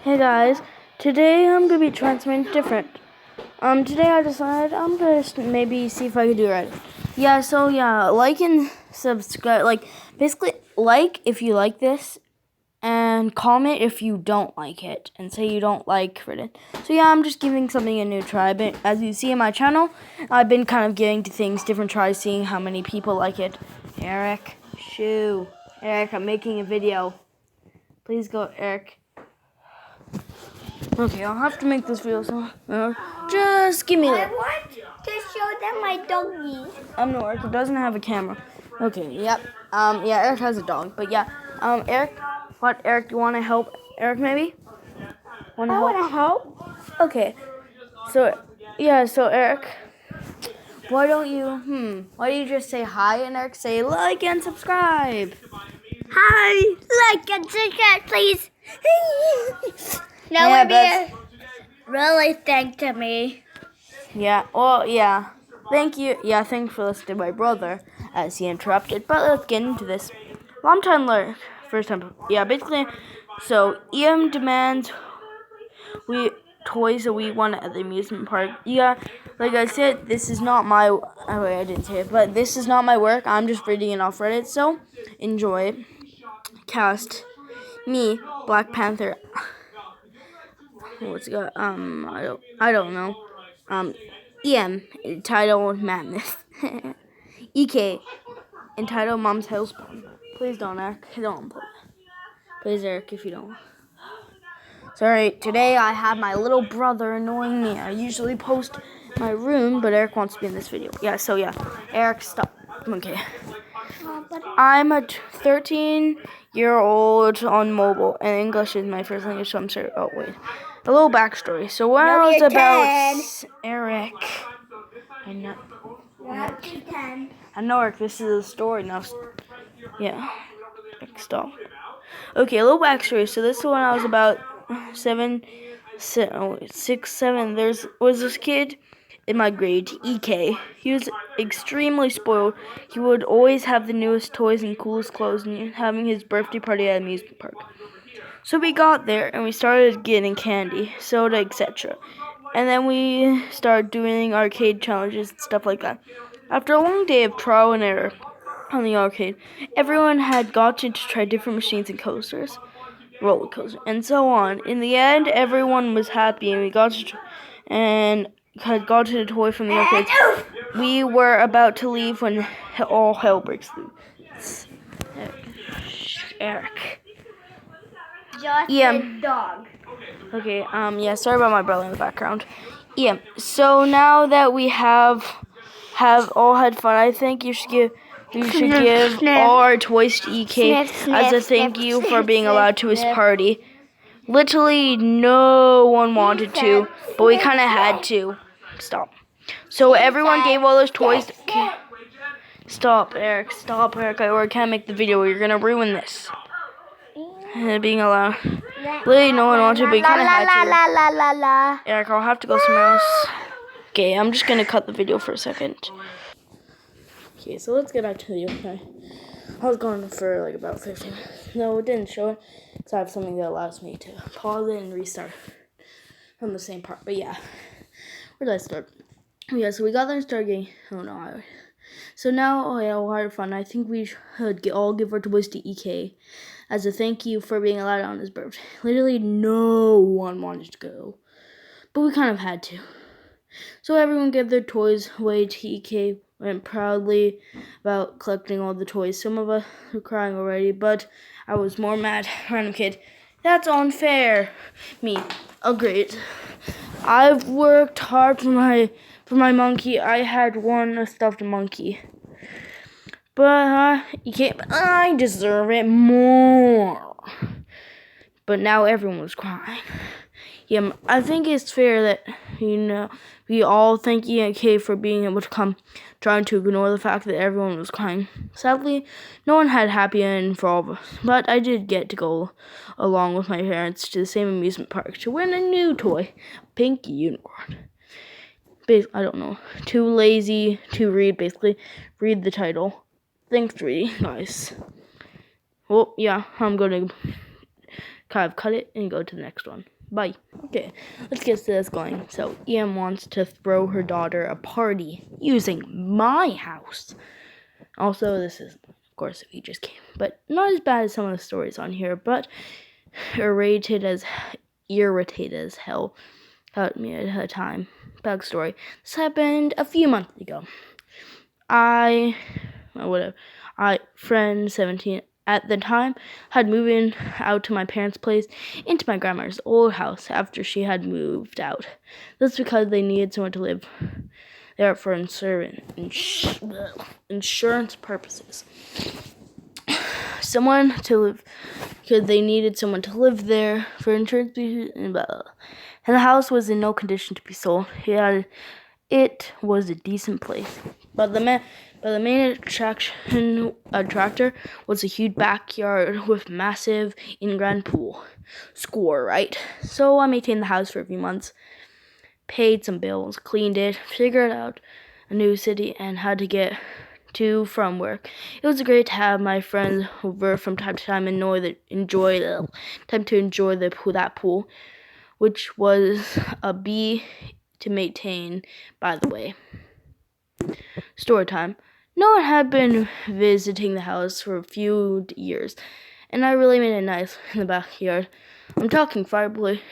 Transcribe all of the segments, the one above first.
Hey guys, today I'm gonna be trying something different. Today I decided I'm gonna maybe see if I can do it right. Like and subscribe. Basically, like if you like this, and comment if you don't like it, and say you don't like it. So yeah, I'm just giving something a new try. But as you see in my channel, I've been kind of giving to things different tries, seeing how many people like it. Eric, I'm making a video. Please go, Eric. Okay, I'll have to make this video, so just give me that. I want to show them my doggy. No, Eric doesn't have a camera. Okay, yep. Eric has a dog, but yeah. Eric, Eric, you want to help Eric maybe? I want to help. Okay, so Eric, why don't you just say hi and Eric say like and subscribe? Hi, like and subscribe, please. That Yeah, would be really thank to me. Yeah, well, yeah. Thank you. Yeah, thanks for listening to my brother as he interrupted. But let's get into this. Long time learn. First time. Yeah, basically. So, EM demands toys that we want at the amusement park. Yeah, like I said, this is not my. Oh, wait, I didn't say it. But this is not my work. I'm just reading it off Reddit. So, enjoy it. Cast. Me, Black Panther. What's it got? I don't know. EM, entitled Mammoth. EK, entitled Mom's Hellspawn. Please don't, Eric. Don't. Please, Eric, if you don't. Sorry, today I have my little brother annoying me. I usually post my room, but Eric wants to be in this video. Eric, stop. Okay. I'm a 13-year-old on mobile, and English is my first language, so I'm sorry. Oh, wait. A little backstory. So when I was about 10. Eric, I know. Not 10. I know, Eric. This is a story now. Yeah. Stop. Okay, a little backstory. So this is when I was about 6, 7. There was this kid in my grade, EK. He was extremely spoiled. He would always have the newest toys and coolest clothes, and having his birthday party at an amusement park. So we got there and we started getting candy, soda, etc. And then we started doing arcade challenges and stuff like that. After a long day of trial and error on the arcade, everyone had gotten to try different machines and coasters, roller coasters, and so on. In the end, everyone was happy and we got to had gotten a toy from the arcade. We were about to leave when all hell breaks loose. Eric. Just a dog. Okay, sorry about my brother in the background. Yeah, so now that we have all had fun, I think you should give all our toys to EK as a thank you for being allowed to his party. Literally no one wanted to, but we kind of had to. Stop. So everyone gave all those toys. Stop, Eric. I can't make the video. You're gonna ruin this. Being allowed. Literally no one wanted to, but we kind of had to. Eric, I'll have to go somewhere else. Okay, I'm just going to cut the video for a second. Okay, so let's get back to the video. Okay. I was gone for about 15 minutes. No, it didn't show it. So I have something that allows me to pause it and restart from the same part. But yeah, where did I start? Yeah, so we got there and started getting... Oh no, So now, we had fun. I think we should all give our toys to EK as a thank you for being allowed on his birthday. Literally no one wanted to go, but we kind of had to. So everyone gave their toys away to EK, went proudly about collecting all the toys. Some of us were crying already, but I was more mad. Random kid, that's unfair. Me, agreed. I've worked hard for my monkey. I had one stuffed monkey. But I deserve it more. But now everyone was crying. Yeah, I think it's fair that, we all thank EK for being able to come, trying to ignore the fact that everyone was crying. Sadly, no one had happy ending for all of us, but I did get to go along with my parents to the same amusement park to win a new toy, pink unicorn. I don't know, too lazy to read, basically. Read the title. Thanks for reading, guys. Well, yeah, I'm going to kind of cut it and go to the next one. Bye. Okay, let's get this going. So, Em wants to throw her daughter a party using my house. Also, this is, of course, if he just came, but not as bad as some of the stories on here, but irritated as hell at me at a time. Backstory. This happened a few months ago. Friend 17 at the time, had moved in out to my parents' place into my grandma's old house after she had moved out. That's because they needed someone to live there for insurance purposes. Because they needed someone to live there for insurance and blah, blah. And the house was in no condition to be sold. It was a decent place, but the main attractor was a huge backyard with massive in-ground pool. Score, right? So I maintained the house for a few months, paid some bills, cleaned it, figured out a new city, and had to get to from work. It was great to have my friends over from time to time and enjoy that pool, which was a B to maintain, by the way. Story time. No one had been visiting the house for a few years, and I really made it nice in the backyard. I'm talking fire pit,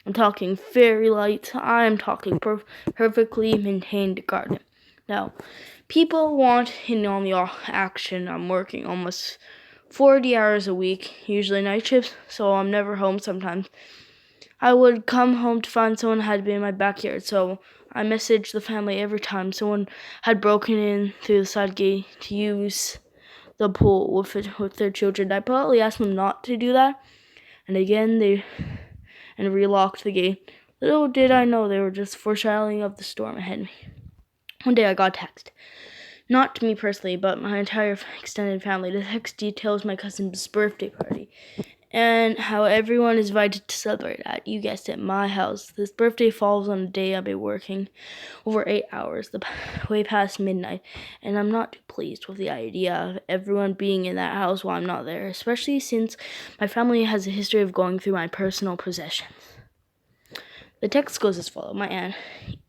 I'm talking fairy lights, I'm talking perfectly maintained garden. Now, people want in on the action. I'm working almost 40 hours a week, usually night shifts, so I'm never home sometimes. I would come home to find someone had been in my backyard, so I messaged the family every time someone had broken in through the side gate to use the pool with their children. I politely asked them not to do that, and again they relocked the gate. Little did I know they were just foreshadowing of the storm ahead of me. One day I got a text. Not to me personally, but my entire extended family. The text details my cousin's birthday party and how everyone is invited to celebrate at, you guessed it, my house. This birthday falls on a day I've been working over 8 hours, way past midnight, and I'm not too pleased with the idea of everyone being in that house while I'm not there, especially since my family has a history of going through my personal possessions. The text goes as follows. My aunt,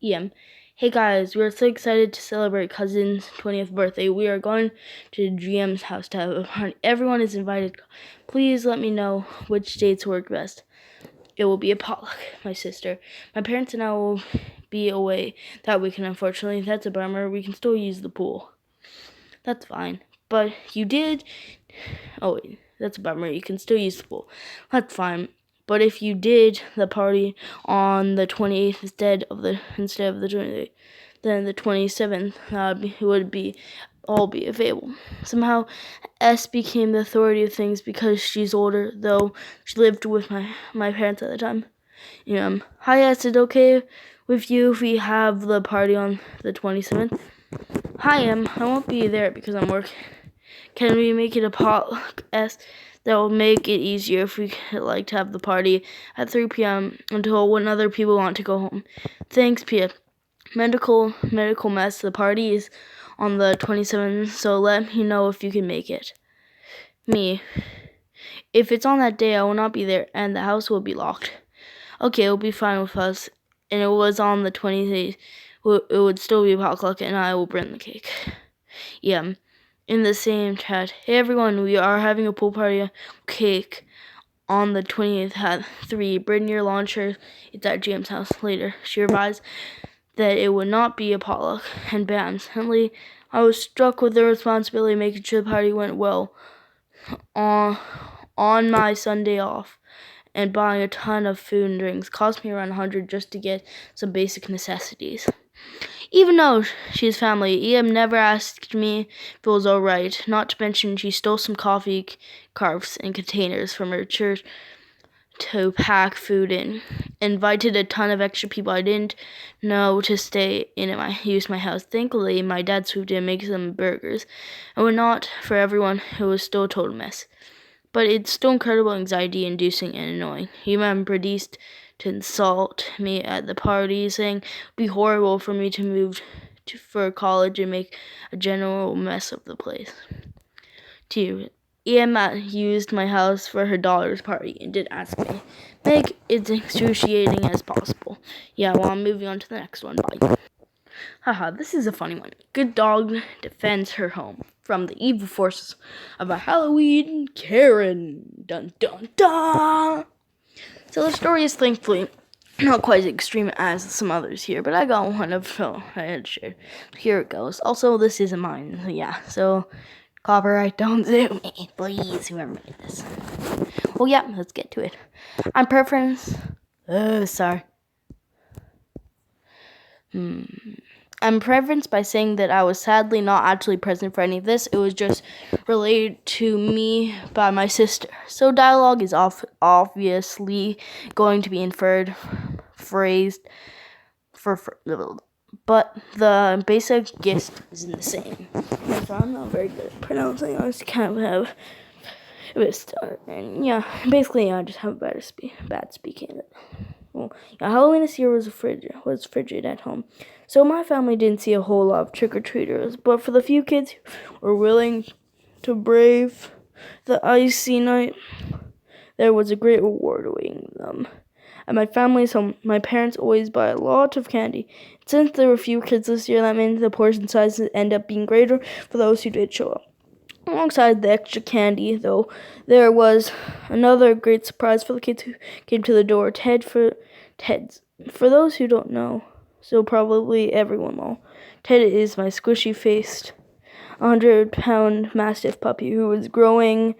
Em. Hey guys, we are so excited to celebrate cousin's 20th birthday. We are going to GM's house to have a party. Everyone is invited. Please let me know which dates work best. It will be a potluck, my sister. My parents and I will be away that weekend, unfortunately. That's a bummer. We can still use the pool. That's fine. But you did... Oh, wait. That's a bummer. You can still use the pool. That's fine. But if you did the party on the 28th instead of the 28th, then the 27th would all be available. Somehow, S became the authority of things because she's older, though she lived with my parents at the time. Hi S, is it okay with you if we have the party on the 27th? Hi Em, I won't be there because I'm working. Can we make it a potluck S? That will make it easier if we like to have the party at 3 p.m. until when other people want to go home. Thanks, Pia. Medical mess. The party is on the 27th, so let me know if you can make it. Me. If it's on that day, I will not be there, and the house will be locked. Okay, it'll be fine with us. And it was on the 28th. It would still be a potluck, and I will bring the cake. Yeah. In the same chat, hey everyone, we are having a pool party cake on the 20th at 3. Bring your launcher. It's at GM's house later. She advised that it would not be a potluck, and bam, suddenly I was struck with the responsibility of making sure the party went well on my Sunday off, and buying a ton of food and drinks. Cost me around $100 just to get some basic necessities. Even though she's family, Em never asked me if it was alright. Not to mention she stole some coffee carts and containers from her church to pack food in. Invited a ton of extra people I didn't know to stay in and use my house. Thankfully, my dad swooped in and made some burgers. And when not for everyone, it was still a total mess. But it's still incredible anxiety-inducing and annoying. He proceeded to insult me at the party, saying it would be horrible for me to move for college and make a general mess of the place. To you, Emma used my house for her daughter's party and did ask me, make it excruciating as possible. Yeah, well, I'm moving on to the next one. Bye. Haha, this is a funny one. Good dog defends her home from the evil forces of a Halloween Karen. Dun dun dun! So the story is thankfully not quite as extreme as some others here, but I got one of I had shared. Here it goes. Also, this isn't mine. Yeah, so copyright, don't sue me, please, whoever made this. Well, yeah, let's get to it. I'm preference. Sorry. I'm preferenced by saying that I was sadly not actually present for any of this. It was just relayed to me by my sister. So dialogue is obviously going to be inferred, phrased, but the basic gist is the same. So I'm not very good at pronouncing. I just kind of have a bit of stutter. And yeah, basically I just have bad speaking. Well, yeah, Halloween this year was frigid at home, so my family didn't see a whole lot of trick-or-treaters, but for the few kids who were willing to brave the icy night, there was a great reward awaiting them. At my family's home, my parents always buy a lot of candy. Since there were few kids this year, that meant the portion sizes end up being greater for those who did show up. Alongside the extra candy, though, there was another great surprise for the kids who came to the door. Ted's. For those who don't know, so probably everyone will, Ted is my squishy-faced, 100-pound Mastiff puppy who is growing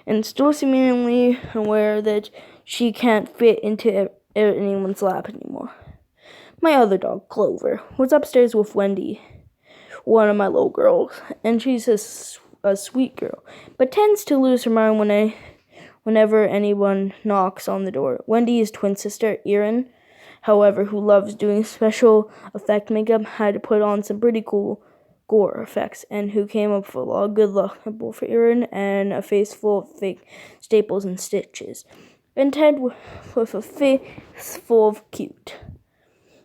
and still seemingly aware that she can't fit into anyone's lap anymore. My other dog, Clover, was upstairs with Wendy, one of my little girls, and she's a sweet girl, but tends to lose her mind whenever anyone knocks on the door. Wendy's twin sister, Erin, however, who loves doing special effect makeup, had to put on some pretty cool gore effects, and who came up with a lot of good luck both for Erin and a face full of fake staples and stitches, and Ted with a face full of cute.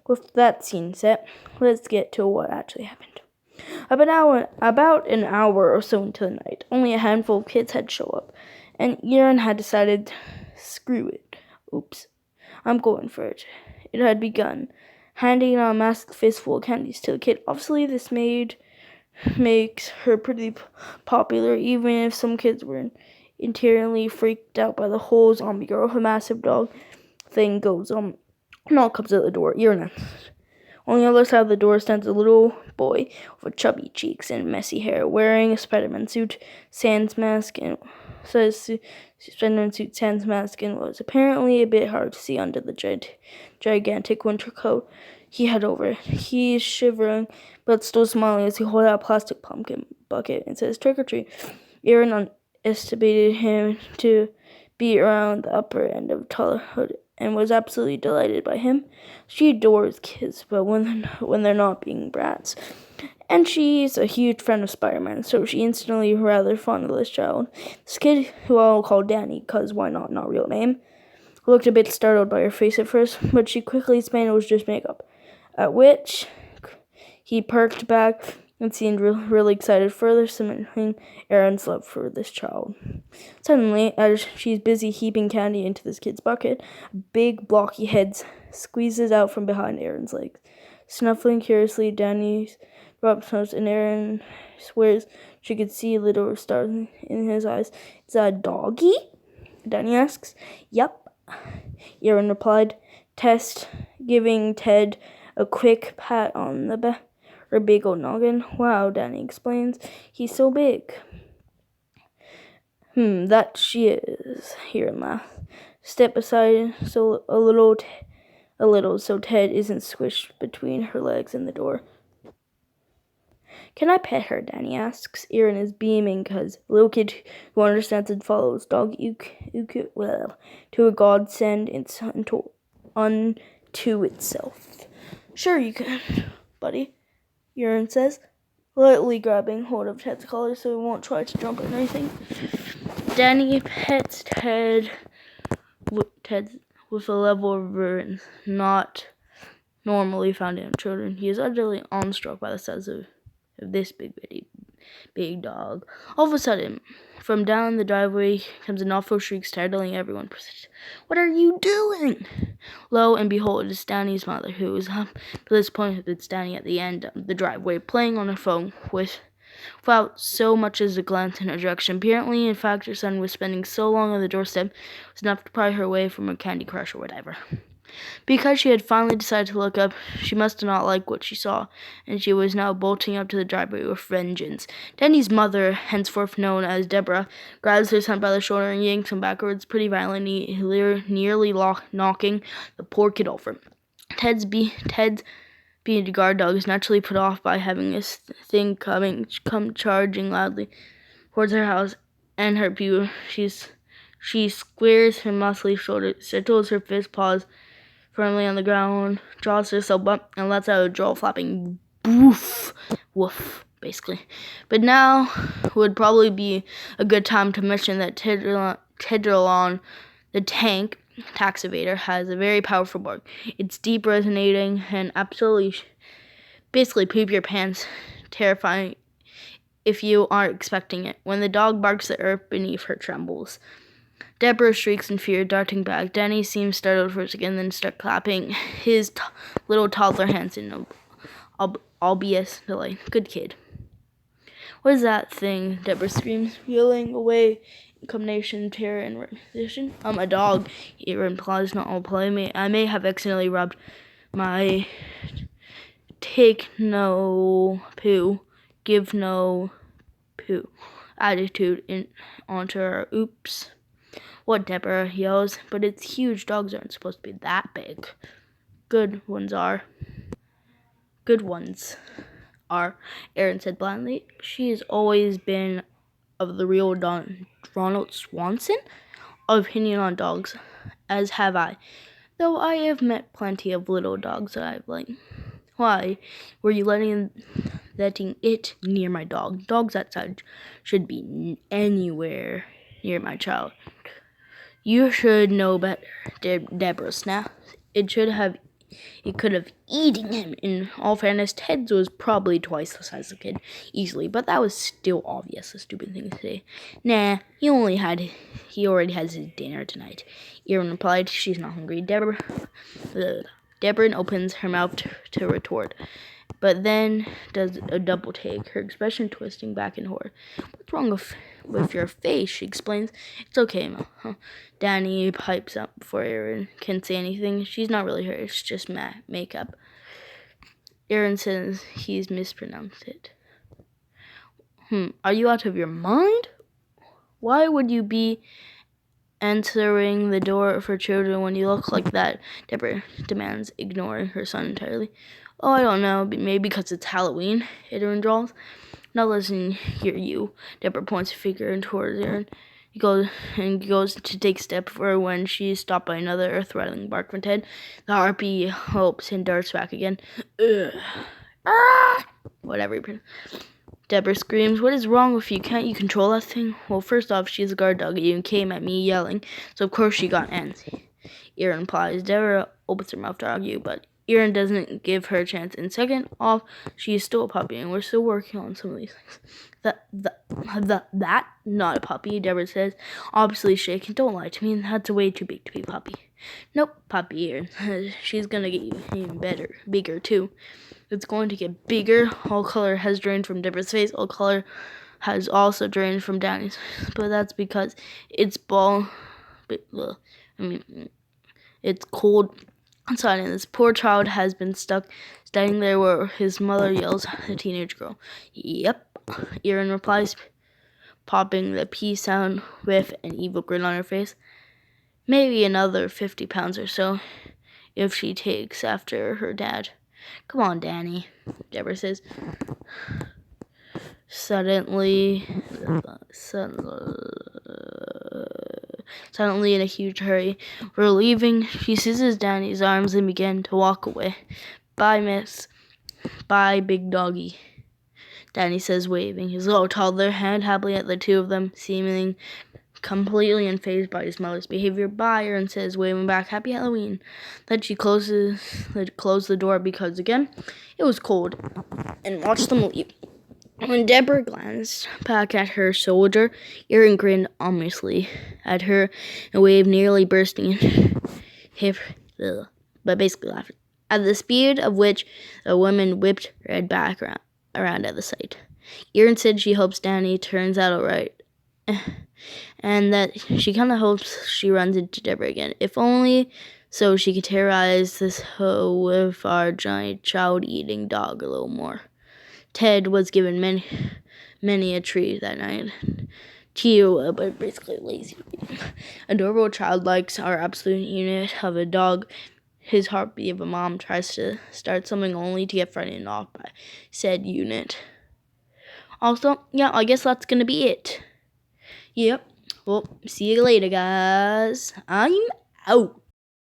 With that scene set, let's get to what actually happened. About an hour or so into the night, only a handful of kids had shown up, and Erin had decided, screw it. Oops, I'm going for it. It had begun, handing out a massive fistful of candies to the kid. Obviously, this makes her pretty popular, even if some kids were interiorly freaked out by the whole zombie girl with a massive dog thing goes on. And all comes out the door. Erin. On the other side of the door stands a little boy with chubby cheeks and messy hair, wearing a Spider-Man suit, sans mask, and was apparently a bit hard to see under the gigantic winter coat he had over it. He's shivering, but still smiling as he holds out a plastic pumpkin bucket and says, "Trick or treat." Erin estimated him to be around the upper end of toddlerhood and was absolutely delighted by him. She adores kids, but when they're not being brats. And she's a huge fan of Spider-Man, so she instantly rather fond of this child. This kid, who I'll call Danny, 'cause why not real name, looked a bit startled by her face at first, but she quickly explained it was just makeup, at which he perked back and seemed really excited, further cementing Erin's love for this child. Suddenly, as she's busy heaping candy into this kid's bucket, a big, blocky head squeezes out from behind Erin's legs. Snuffling curiously, Danny rubs nose, and Erin swears she could see little stars in his eyes. "Is that a doggy?" Danny asks. "Yup," Erin replied, giving Ted a quick pat on the back. Her big old noggin. "Wow," Danny explains. "He's so big." That she is," Erin laughs. "Step aside a little, so Ted isn't squished between her legs and the door." "Can I pet her?" Danny asks. Erin is beaming because a little kid who understands and follows dog to a godsend unto itself. "Sure you can, buddy," Erin says, lightly grabbing hold of Ted's collar so he won't try to jump or anything. Danny pets Ted with a level of reverence not normally found in children. He is utterly awestruck by the size of this big big dog. All of a sudden, from down the driveway comes an awful shriek, startling everyone. What are you doing? Lo and behold, it's Danny's mother, who is up to this point had been standing at the end of the driveway, playing on her phone without so much as a glance in her direction. Apparently, in fact, her son was spending so long on the doorstep, it was enough to pry her away from a Candy Crush or whatever. Because she had finally decided to look up, she must not like what she saw, and she was now bolting up to the driveway with vengeance. Danny's mother, henceforth known as Deborah, grabs her son by the shoulder and yanks him backwards pretty violently, nearly knocking the poor kid over. Ted's being a guard dog is naturally put off by having this thing come charging loudly towards her house and her pew. She squares her muscly shoulders, settles her fist paws firmly on the ground, draws herself up, and lets out a jaw flapping woof, basically. But now would probably be a good time to mention that Tidrillon, the tax evader, has a very powerful bark. It's deep, resonating, and absolutely, basically poop your pants, terrifying if you aren't expecting it. When the dog barks, the earth beneath her trembles. Deborah shrieks in fear, darting back. Danny seems startled first again, then starts clapping his little toddler hands in obvious delight. Good kid. What is that thing? Deborah screams, yelling away in combination of terror and recognition. A dog. It implies not all play. I may have accidentally rubbed my take no poo, give no poo attitude onto her. Oops. What, Deborah yells, but it's huge. Dogs aren't supposed to be that big. Good ones are, Aaron said blandly. She has always been of the real Ronald Swanson opinion on dogs, as have I, though I have met plenty of little dogs that I've liked. Why were you letting it near my dog? Dogs that size should be anywhere near my child. You should know better, Deborah snapped. It could have eaten him. In all fairness, Ted's was probably twice the size of the kid, easily, but that was still obvious, a stupid thing to say. Nah, he already has his dinner tonight. Erin replied, she's not hungry. Deborah opens her mouth to retort, but then does a double take, her expression twisting back in horror. What's wrong with your face? She explains. It's okay, Ma. Danny pipes up before Erin can say anything. She's not really hurt. It's just makeup. Erin says he's mispronounced it. Are you out of your mind? Why would you be answering the door for children when you look like that? Deborah demands, ignoring her son entirely. Oh, I don't know. Maybe because it's Halloween, Erin drawls. Now listen here, you. Deborah points a finger towards Erin. He goes to take a step for her when she is stopped by another earth-rattling bark from Ted. The harpy hopes and darts back again. Ugh. Ah! Whatever. Deborah screams, what is wrong with you? Can't you control that thing? Well, first off, she's a guard dog. You came at me yelling, so of course she got antsy. Erin implies. Deborah opens her mouth to argue, but Erin doesn't give her a chance. And second off, she is still a puppy, and we're still working on some of these things. That, not a puppy, Deborah says, obviously shaken. Don't lie to me, that's way too big to be a puppy. Nope, puppy, Erin. She's gonna get you even bigger, too. It's going to get bigger. All color has drained from Deborah's face. All color has also drained from Danny's. But that's because it's it's cold outside, and this poor child has been stuck standing there where his mother yells at the teenage girl. Yep, Erin replies, popping the P sound with an evil grin on her face. Maybe another 50 pounds or so, if she takes after her dad. Come on, Danny, Deborah says. Suddenly in a huge hurry. We're leaving. She seizes Danny's arms and begins to walk away. Bye, miss. Bye, big doggy, Danny says, waving his little toddler hand happily at the two of them, seeming completely unfazed by his mother's behavior. Bye, Erin says, waving back, Happy Halloween. Then she closed the door because, again, it was cold, and watched them leave. When Deborah glanced back at her soldier, Erin grinned ominously at her and waved, nearly bursting in but basically laughed at the speed of which the woman whipped her head back around at the sight. Erin said she hopes Danny turns out all right, and that she kind of hopes she runs into Deborah again, if only so she could terrorize this hoe with our giant child-eating dog a little more. Ted was given many a treat that night. Cute, but basically lazy. Adorable childlikes are absolute unit of a dog. His heartbeat of a mom tries to start something only to get frightened off by said unit. Also, yeah, I guess that's gonna be it. Yep. Well, see you later, guys. I'm out.